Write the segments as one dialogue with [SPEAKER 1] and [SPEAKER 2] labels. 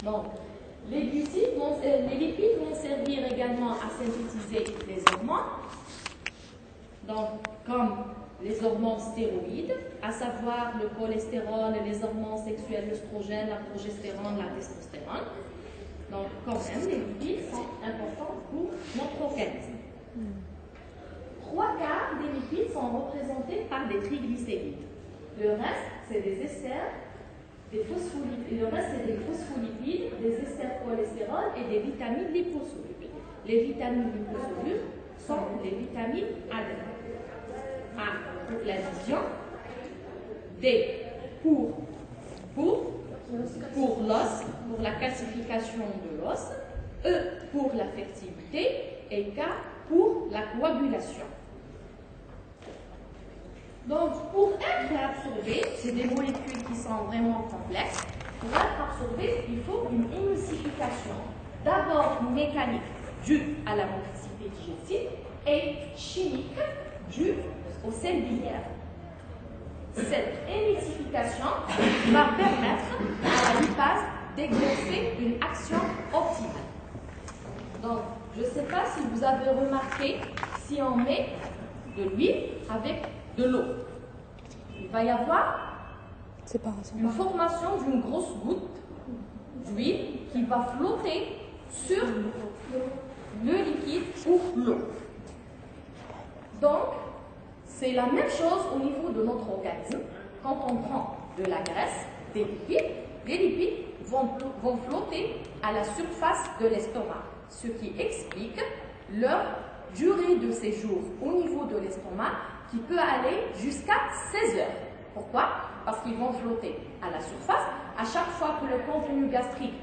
[SPEAKER 1] Donc, les lipides vont servir également à synthétiser les hormones, donc comme les hormones stéroïdes, à savoir le cholestérol, les hormones sexuelles, l'œstrogène, la progestérone, la testostérone. Donc, quand même, les lipides sont importants pour notre organisme. 3/4 des lipides sont représentés par des triglycérides. Le reste, c'est des esters, des phospholipides. Le reste, c'est des phospholipides, des esters cholestérol et des vitamines liposolubles. Les vitamines liposolubles sont les vitamines A, pour l'addition, D pour l'os, pour la calcification de l'os, E pour la fertilité et K pour la coagulation. Donc, pour être absorbé, c'est des molécules qui sont vraiment complexes. Pour être absorbé, il faut une émulsification. D'abord mécanique, due à la motricité digestive, et chimique, due aux sels biliaires. Cette émulsification va permettre à la lipase d'exercer une action optimale. Donc, je ne sais pas si vous avez remarqué, si on met de l'huile avec de l'eau, il va y avoir une formation d'une grosse goutte d'huile qui va flotter sur le liquide ou l'eau. Donc, c'est la même chose au niveau de notre organisme. Quand on prend de la graisse, des lipides, les lipides vont flotter à la surface de l'estomac, ce qui explique leur durée de séjour au niveau de l'estomac qui peut aller jusqu'à 16 heures. Pourquoi? Parce qu'ils vont flotter à la surface. À chaque fois que le contenu gastrique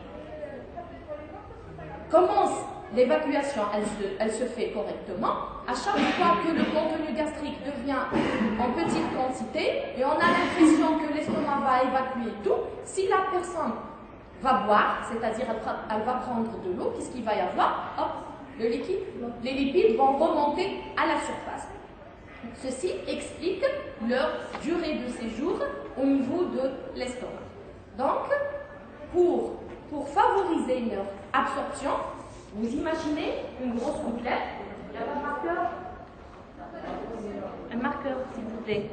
[SPEAKER 1] commence l'évacuation, elle se fait correctement. À chaque fois que le contenu gastrique devient en petite quantité et on a l'impression que l'estomac va évacuer tout, si la personne va boire, c'est-à-dire elle va prendre de l'eau, qu'est-ce qu'il va y avoir? Hop, le liquide, les lipides vont remonter à la surface. Ceci explique leur durée de séjour au niveau de l'estomac. Donc, pour favoriser leur absorption, vous imaginez une grosse gouttelette. Il y a un marqueur? Un marqueur, s'il vous plaît.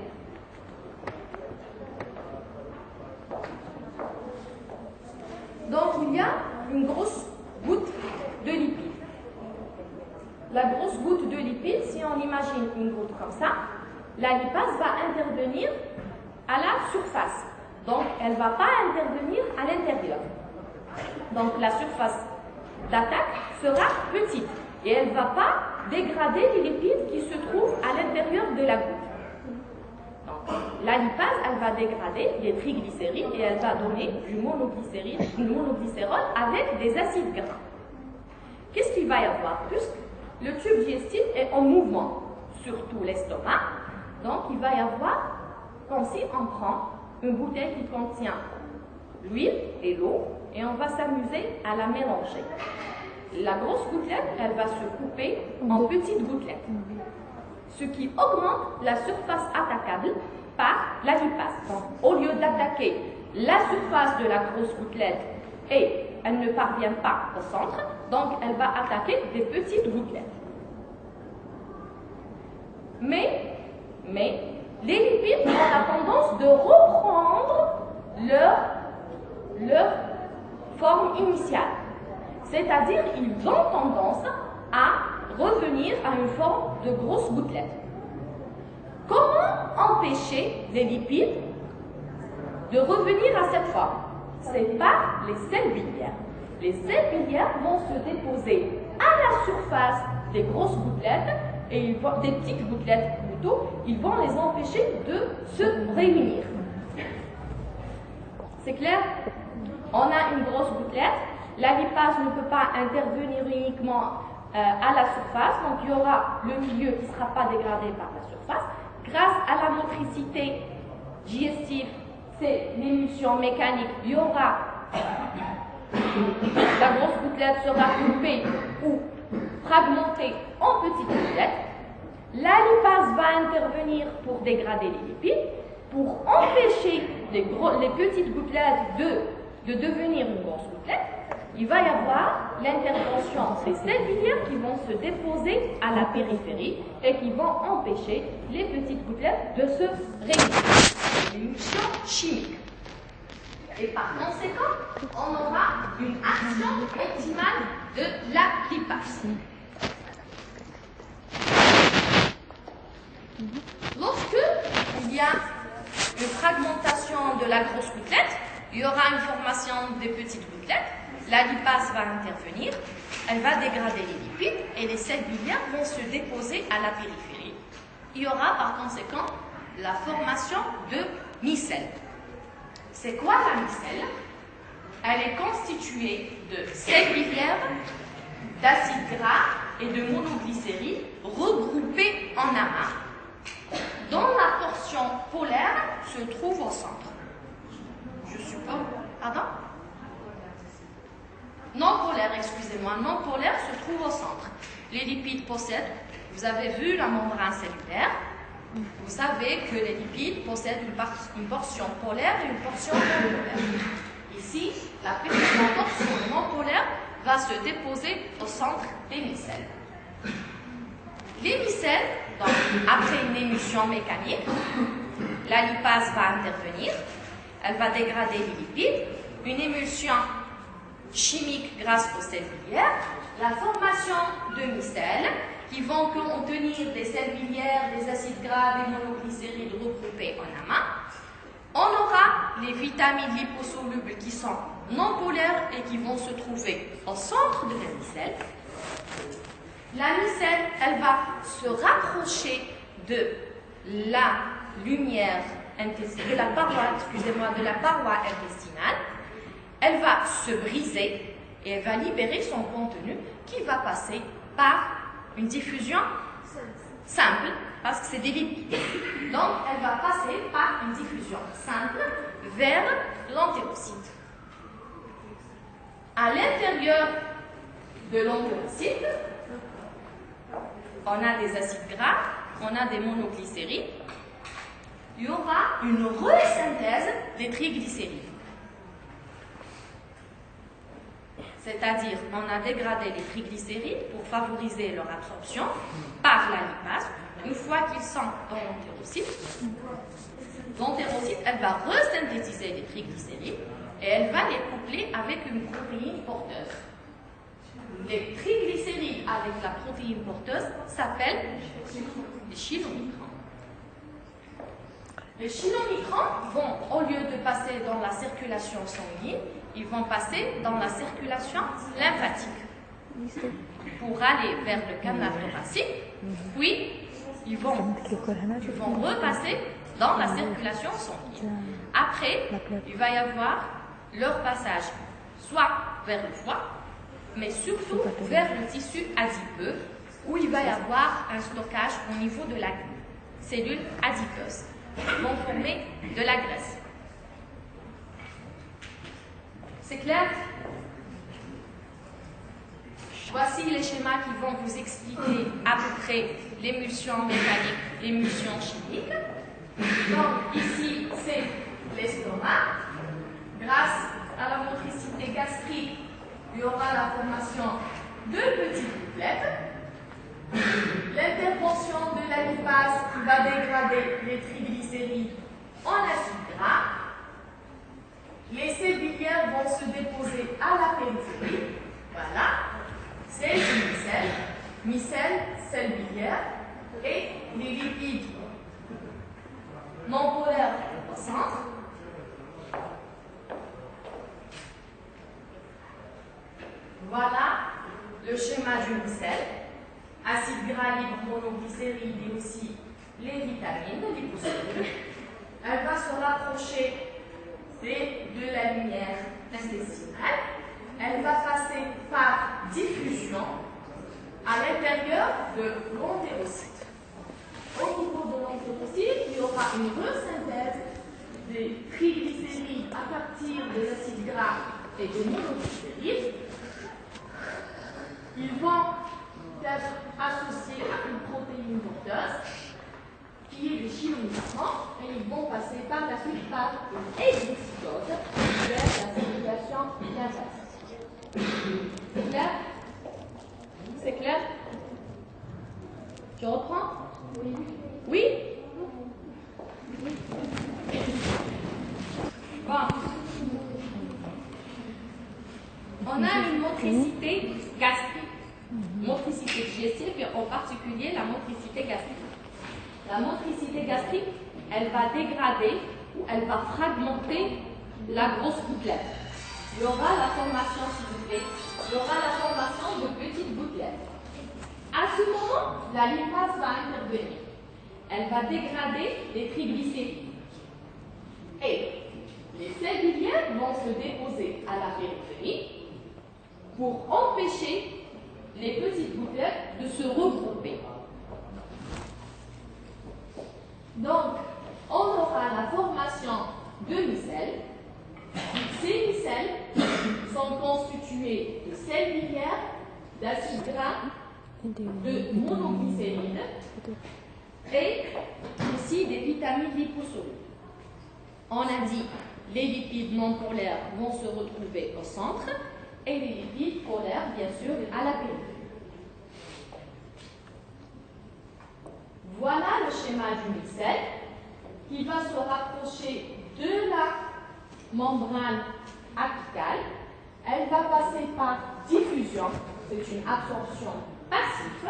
[SPEAKER 1] Donc, il y a une grosse goutte de lipides. La grosse goutte de lipides, si on imagine une goutte comme ça, la lipase va intervenir à la surface. Donc, elle ne va pas intervenir à l'intérieur. Donc, la surface d'attaque sera petite et elle ne va pas dégrader les lipides qui se trouvent à l'intérieur de la goutte. Donc, la lipase, elle va dégrader les triglycérides et elle va donner du monoglycérol avec des acides gras. Qu'est-ce qu'il va y avoir? Puisque le tube digestif est en mouvement, surtout l'estomac, donc il va y avoir, comme si on prend une bouteille qui contient l'huile et l'eau et on va s'amuser à la mélanger. La grosse gouttelette, elle va se couper en petites gouttelettes, ce qui augmente la surface attaquable par la lipase. Donc, au lieu d'attaquer la surface de la grosse gouttelette et elle ne parvient pas au centre, donc elle va attaquer des petites gouttelettes. Mais les lipides ont la tendance de reprendre leur forme initiale. C'est-à-dire ils ont tendance à revenir à une forme de grosse gouttelette. Comment empêcher les lipides de revenir à cette forme? C'est par les sels biliaires. Les sels biliaires vont se déposer à la surface des grosses gouttelettes et des petites gouttelettes plutôt, ils vont les empêcher de se réunir. C'est clair? On a une grosse gouttelette, la lipase ne peut pas intervenir uniquement à la surface, donc il y aura le milieu qui ne sera pas dégradé par la surface. Grâce à la motricité digestive, c'est l'émulsion mécanique, il y aura la grosse gouttelette sera coupée ou fragmentée en petites gouttelettes. La lipase va intervenir pour dégrader les lipides, pour empêcher les petites gouttelettes de devenir une grosse gouttelette. il va y avoir l'intervention des sels biliaires qui vont se déposer à la périphérie et qui vont empêcher les petites gouttelettes de se réunir. C'est l'émulsion chimique. Et par conséquent, on aura une action optimale de la lipase. Lorsque il y a une fragmentation de la grosse gouttelette, il y aura une formation des petites gouttelettes, la lipase va intervenir, elle va dégrader les lipides et les sels biliaires vont se déposer à la périphérie. Il y aura par conséquent la formation de micelles. C'est quoi la micelle? Elle est constituée de sels biliaires, d'acides gras et de monoglycérine regroupés en amas, dont la portion polaire se trouve au centre. Je suppose. Pardon? Non polaire, excusez-moi. Non polaire se trouve au centre. Les lipides possèdent, vous avez vu la membrane cellulaire, vous savez que les lipides possèdent une portion polaire et une portion non polaire. Ici, la portion non polaire va se déposer au centre des micelles. Les micelles, donc, après une émulsion mécanique, la lipase va intervenir, elle va dégrader les lipides, une émulsion chimique grâce aux sels biliaires, la formation de micelles qui vont contenir des sels biliaires, des acides gras, des monoglycérides regroupés en amas. On aura les vitamines liposolubles qui sont non polaires et qui vont se trouver au centre de la micelle. La micelle, elle va se rapprocher de la lumière intestinale, de la paroi intestinale. Elle va se briser et elle va libérer son contenu qui va passer par une diffusion simple, parce que c'est des lipides. Donc, elle va passer par une diffusion simple vers l'entérocyte. À l'intérieur de l'entérocyte, on a des acides gras, on a des monoglycérides. Il y aura une resynthèse des triglycérides. C'est-à-dire, on a dégradé les triglycérides pour favoriser leur absorption par la lipase. Une fois qu'ils sont dans l'entérocyte, elle va resynthétiser les triglycérides et elle va les coupler avec une protéine porteuse. Les triglycérides avec la protéine porteuse s'appellent les chylomicrons. Les chylomicrons vont, au lieu de passer dans la circulation sanguine, ils vont passer dans la circulation lymphatique pour aller vers le canal thoracique, puis ils vont repasser dans la circulation sanguine. Après, il va y avoir leur passage soit vers le foie, mais surtout vers le tissu adipeux, où il va y avoir un stockage au niveau de la cellule adipeuse, qui vont former de la graisse. C'est clair? Voici les schémas qui vont vous expliquer à peu près l'émulsion mécanique, l'émulsion chimique. Donc ici, c'est l'estomac. Grâce à la motricité gastrique, il y aura la formation de petites gouttelettes. L'intervention de la lipase qui va dégrader les triglycérides en acides gras. Les sels biliaires vont se déposer à la périphérie. Voilà. C'est une micelle, sels biliaires et les lipides non polaires au centre. Voilà le schéma d'une micelle. Acides gras libres, monoglycérides et aussi les vitamines liposolubles. Elle va se rapprocher de la lumière intestinale. Elle va passer par diffusion à l'intérieur de l'entérocyte. Au niveau de l'entérocyte, il y aura une resynthèse des triglycérides à partir des acides gras et des monoglycérides. Ils vont être associés à une protéine porteuse qui est le chylomicron, et ils vont passer par la suite par une exocytose vers la circulation lymphatique. Tu reprends? Oui. Oui? Bon. On a une motricité gastrique. Motricité digestive et en particulier la motricité gastrique. La motricité gastrique, elle va dégrader ou elle va fragmenter la grosse gouttelette. Il y aura la formation, s'il vous plaît, il y aura la formation de petites gouttelettes. À ce moment, la lipase va intervenir. Elle va dégrader les triglycérides. Et les sels biliaires vont se déposer à la périphérie pour empêcher les petites gouttelettes de se regrouper. Donc, on aura la formation de micelles. Ces micelles sont constituées de sels biliaires, d'acides gras, de monoglycérides et aussi des vitamines liposolubles. On a dit les lipides non polaires vont se retrouver au centre et les lipides polaires, bien sûr, à la périphérie. Voilà le schéma du micelle qui va se rapprocher de la membrane apicale. Elle va passer par diffusion, c'est une absorption passive.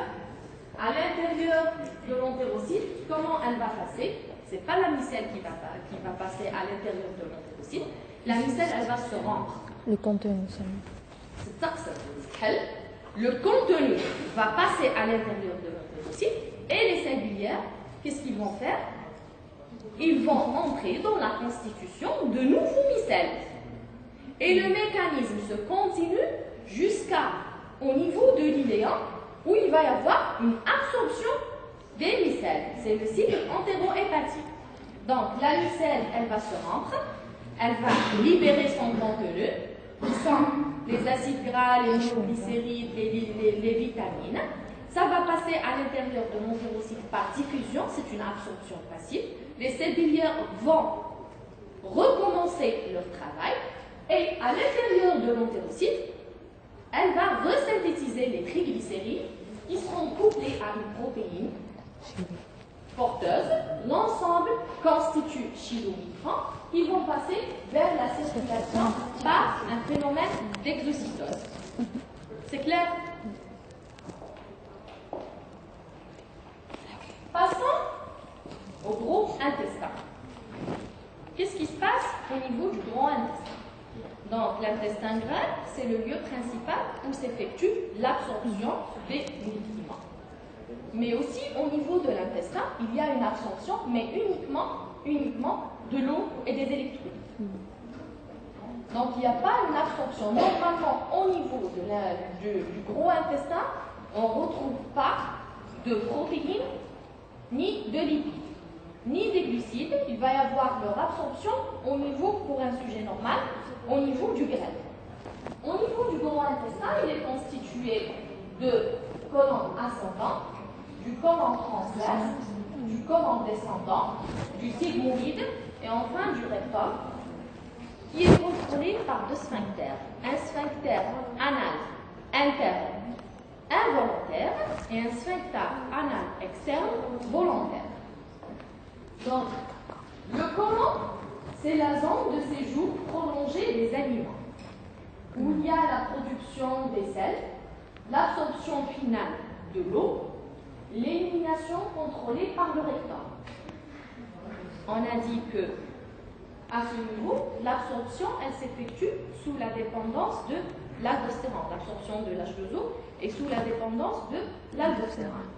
[SPEAKER 1] À l'intérieur de l'entérocyte, comment elle va passer? Ce n'est pas la micelle qui va passer à l'intérieur de l'entérocyte. La micelle, elle va se rendre.
[SPEAKER 2] Le contenu,
[SPEAKER 1] c'est ça que ça veut dire. Le contenu va passer à l'intérieur de l'entérocyte et les sels biliaires, qu'est-ce qu'ils vont faire? Ils vont entrer dans la constitution de nouveaux micelles. Et le mécanisme se continue jusqu'au niveau de l'iléum où il va y avoir une absorption des micelles. C'est le cycle entérohépatique. Donc la micelle, elle va se rendre, elle va libérer son contenu, qui sont les acides gras, les monoglycérides, les vitamines. Ça va passer à l'intérieur de l'entérocyte par diffusion, c'est une absorption passive. Les sels biliaires vont recommencer leur travail et à l'intérieur de l'entérocyte, elle va resynthétiser les triglycérides qui seront couplés à une protéine porteuse. L'ensemble constitue chylomicron qui vont passer vers la circulation par un phénomène d'exocytose. C'est clair? Passons au gros intestin. Qu'est-ce qui se passe au niveau du gros intestin? Donc, l'intestin grêle, c'est le lieu principal où s'effectue l'absorption des nutriments. Mais aussi, au niveau de l'intestin, il y a une absorption, mais uniquement de l'eau et des électrolytes. Donc, il n'y a pas une absorption. Normalement, au niveau du gros intestin, on ne retrouve pas de protéines, ni de lipides, ni des glucides. Il va y avoir leur absorption au niveau, pour un sujet normal, au niveau du grêle. Au niveau du gros intestin, il est constitué de côlon ascendant, du côlon transverse, du côlon descendant, du sigmoïde et enfin du rectum, qui est contrôlé par deux sphincters. Un sphincter anal interne involontaire et un sphincter anal externe volontaire. Donc, le côlon, c'est la zone de séjour prolongée des aliments, où il y a la production des sels, l'absorption finale de l'eau, l'élimination contrôlée par le rectum. On a dit que, à ce niveau, l'absorption, elle s'effectue sous la dépendance de l'aldostérone. L'absorption de l'H2O est sous la dépendance de l'aldostérone.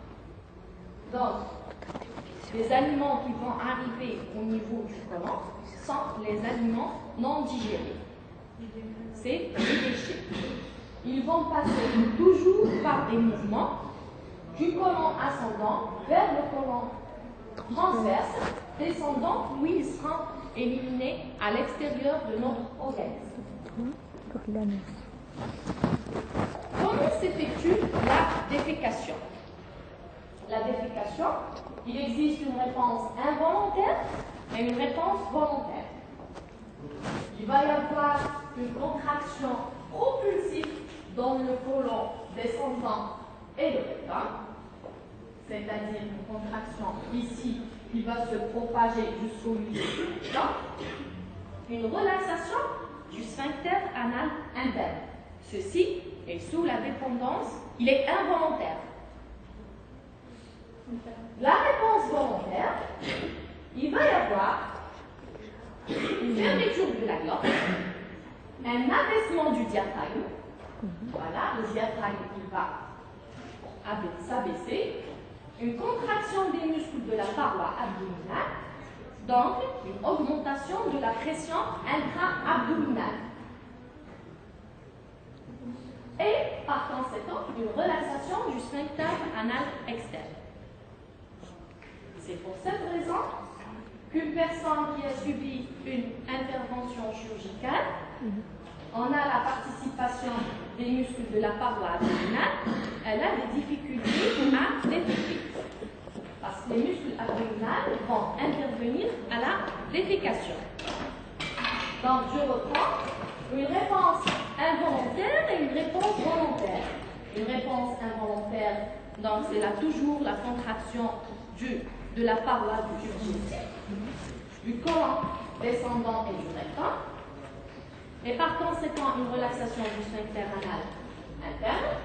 [SPEAKER 1] Donc, les aliments qui vont arriver au niveau du côlon sont les aliments non digérés. C'est les déchets. Ils vont passer toujours par des mouvements du côlon ascendant vers le côlon transverse, descendant où ils seront éliminés à l'extérieur de notre organisme. Comment s'effectue la défécation? La défécation, il existe une réponse involontaire et une réponse volontaire. Il va y avoir une contraction propulsive dans le côlon descendant et le rectum. c'est-à-dire une contraction ici qui va se propager jusqu'au lieu. Une relaxation du sphincter anal interne. Ceci est sous la dépendance, il est involontaire. La réponse volontaire, il va y avoir une fermeture de la glande, un abaissement du diaphragme. Voilà, le diaphragme il va s'abaisser, une contraction des muscles de la paroi abdominale, donc une augmentation de la pression intra-abdominale. Et par conséquent, une relaxation du sphincter anal externe. C'est pour cette raison qu'une personne qui a subi une intervention chirurgicale, on a la participation des muscles de la paroi abdominale, elle a des difficultés à déféquer. Parce que les muscles abdominaux vont intervenir à la défécation. Donc, je reprends une réponse involontaire et une réponse volontaire. Une réponse involontaire, donc c'est là toujours la contraction de la paroi du urogénital, du côlon descendant et du rectum. Et par conséquent, une relaxation du sphincter anal interne.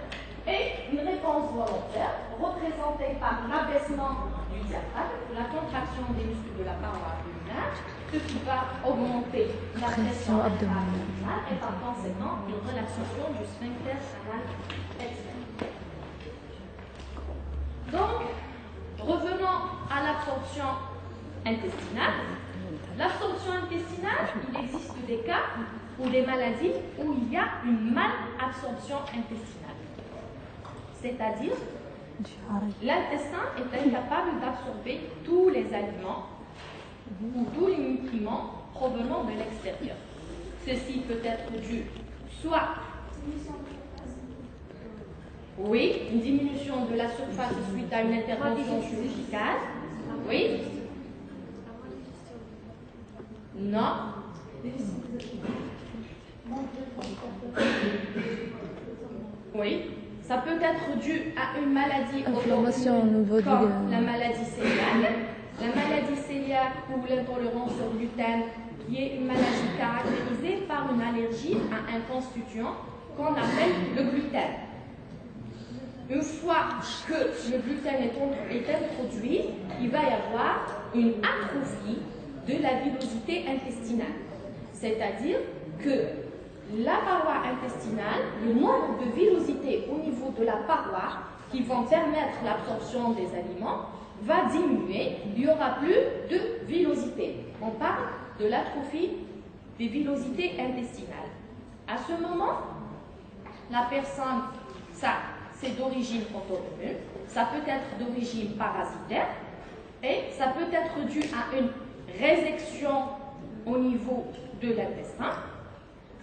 [SPEAKER 1] Et une réponse volontaire représentée par l'abaissement du diaphragme, la contraction des muscles de la paroi abdominale, ce qui va augmenter la pression abdominale et par conséquent une relaxation du sphincter anal externe. Donc, revenons à l'absorption intestinale. L'absorption intestinale, il existe des cas ou des maladies où il y a une malabsorption intestinale. C'est-à-dire, l'intestin est incapable d'absorber tous les aliments ou tous les nutriments provenant de l'extérieur. Ceci peut être dû soit, oui, une diminution de la surface suite à une intervention chirurgicale, oui, non, oui. Ça peut être dû à une maladie auto-immune comme la maladie cœliaque. La maladie cœliaque ou l'intolérance au gluten, qui est une maladie caractérisée par une allergie à un constituant qu'on appelle le gluten. Une fois que le gluten est introduit, il va y avoir une atrophie de la villosité intestinale. C'est-à-dire que la paroi intestinale, le nombre de villosités au niveau de la paroi qui vont permettre l'absorption des aliments va diminuer. Il n'y aura plus de villosité. On parle de l'atrophie des villosités intestinales. À ce moment, la personne, ça c'est d'origine auto-immune, ça peut être d'origine parasitaire et ça peut être dû à une résection au niveau de l'intestin.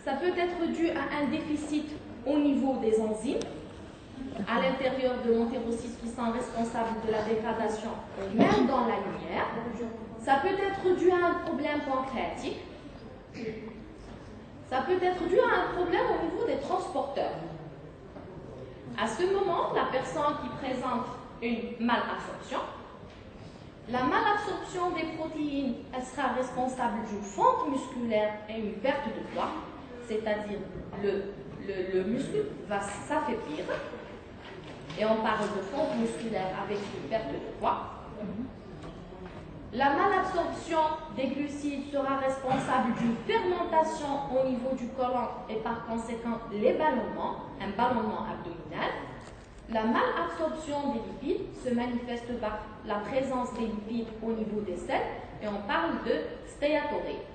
[SPEAKER 1] Ça peut être dû à un déficit au niveau des enzymes à l'intérieur de l'entérocyte qui sont responsables de la dégradation, même dans la lumière. Ça peut être dû à un problème pancréatique. Ça peut être dû à un problème au niveau des transporteurs. À ce moment, la personne qui présente une malabsorption, la malabsorption des protéines, elle sera responsable d'une fonte musculaire et une perte de poids. C'est-à-dire le muscle va s'affaiblir et on parle de fonte musculaire avec une perte de poids. La malabsorption des glucides sera responsable d'une fermentation au niveau du côlon et par conséquent un ballonnement abdominal. La malabsorption des lipides se manifeste par la présence des lipides au niveau des selles et on parle de stéatorée.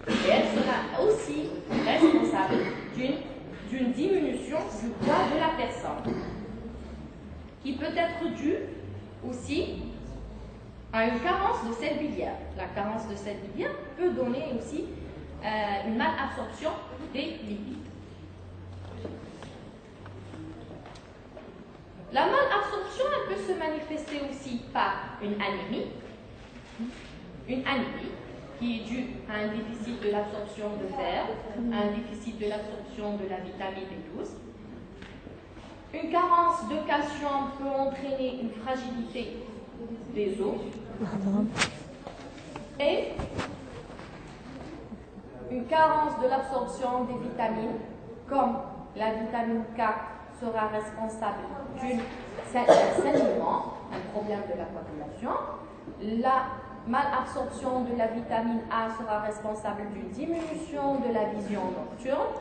[SPEAKER 1] Et elle sera aussi responsable d'une diminution du poids de la personne, qui peut être due aussi à une carence de sel biliaire. La carence de sel biliaire peut donner aussi une malabsorption des lipides. La malabsorption, elle peut se manifester aussi par une anémie. Une anémie qui est due à un déficit de l'absorption de fer, à un déficit de l'absorption de la vitamine B12. Une carence de calcium peut entraîner une fragilité des os. Et une carence de l'absorption des vitamines, comme la vitamine K sera responsable d'un saignement, un problème de la coagulation. La malabsorption de la vitamine A sera responsable d'une diminution de la vision nocturne.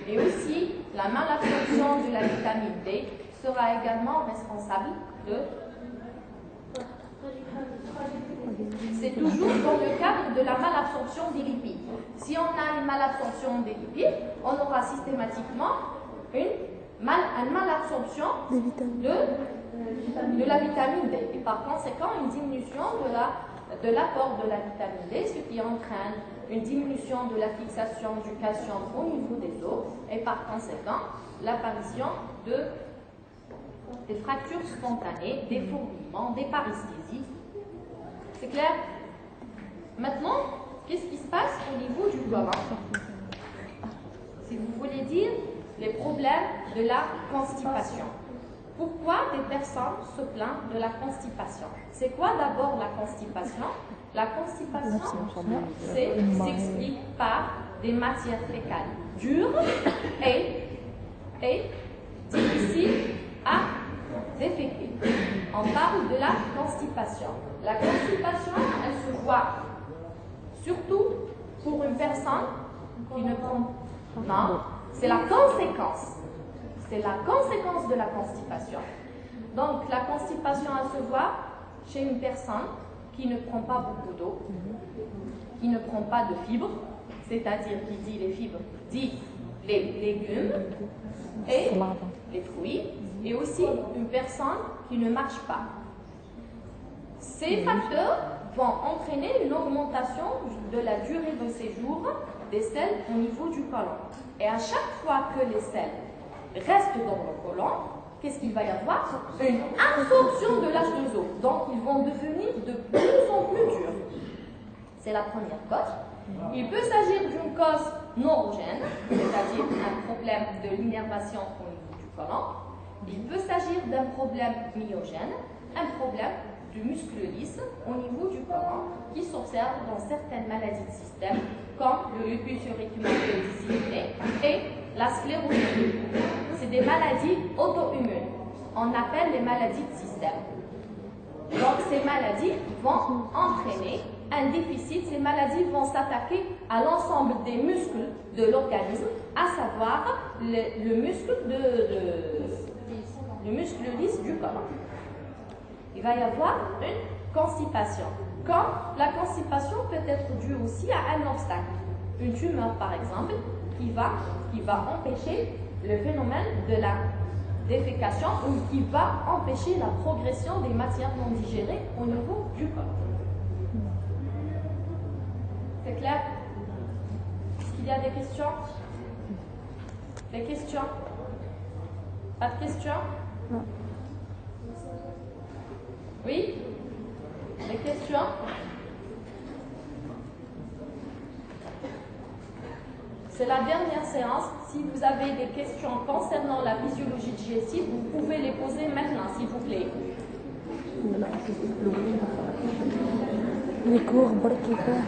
[SPEAKER 1] Et aussi, la malabsorption de la vitamine D sera également responsable de... C'est toujours dans le cadre de la malabsorption des lipides. Si on a une malabsorption des lipides, on aura systématiquement une malabsorption de la vitamine D. Et par conséquent, une diminution de l'apport de la vitamine D, ce qui entraîne une diminution de la fixation du calcium au niveau des os et par conséquent, l'apparition des fractures spontanées, des fourmillements, des paresthésies. C'est clair? Maintenant, qu'est-ce qui se passe au niveau du côlon? Si vous voulez dire les problèmes de la constipation. Pourquoi des personnes se plaignent de la constipation? C'est quoi d'abord la constipation? La constipation s'explique par des matières fécales dures et difficiles à déféquer. On parle de la constipation. La constipation, elle se voit surtout pour une personne qui ne prend... Non, c'est la conséquence. C'est la conséquence de la constipation. Donc, la constipation, elle se voit chez une personne qui ne prend pas beaucoup d'eau, qui ne prend pas de fibres, c'est-à-dire qui dit les fibres, dit les légumes et les fruits, et aussi une personne qui ne marche pas. Ces facteurs vont entraîner une augmentation de la durée de séjour des selles au niveau du côlon. Et à chaque fois que les selles restent dans le côlon, qu'est-ce qu'il va y avoir? Une absorption de l'H2O. Donc, ils vont devenir de plus en plus durs. C'est la première cause. Il peut s'agir d'une cause neurogène, c'est-à-dire un problème de l'innervation au niveau du côlon. Il peut s'agir d'un problème myogène, un problème du muscle lisse au niveau du côlon qui s'observe dans certaines maladies de système comme le lupus érythémateux disséminé et la sclérodermie. C'est des maladies auto-immunes. On appelle les maladies de système. Donc ces maladies vont entraîner un déficit. Ces maladies vont s'attaquer à l'ensemble des muscles de l'organisme, à savoir le muscle lisse du côlon. Il va y avoir une constipation. Quand la constipation peut être due aussi à un obstacle, une tumeur par exemple, qui va empêcher le phénomène de la défécation ou qui va empêcher la progression des matières non digérées au niveau du corps. C'est clair? Est-ce qu'il y a des questions? Des questions? Pas de questions? Non. Oui? Des questions? C'est la dernière séance. Si vous avez des questions concernant la physiologie digestive, vous pouvez les poser maintenant, s'il vous plaît.
[SPEAKER 2] Les cours,
[SPEAKER 1] pas de questions?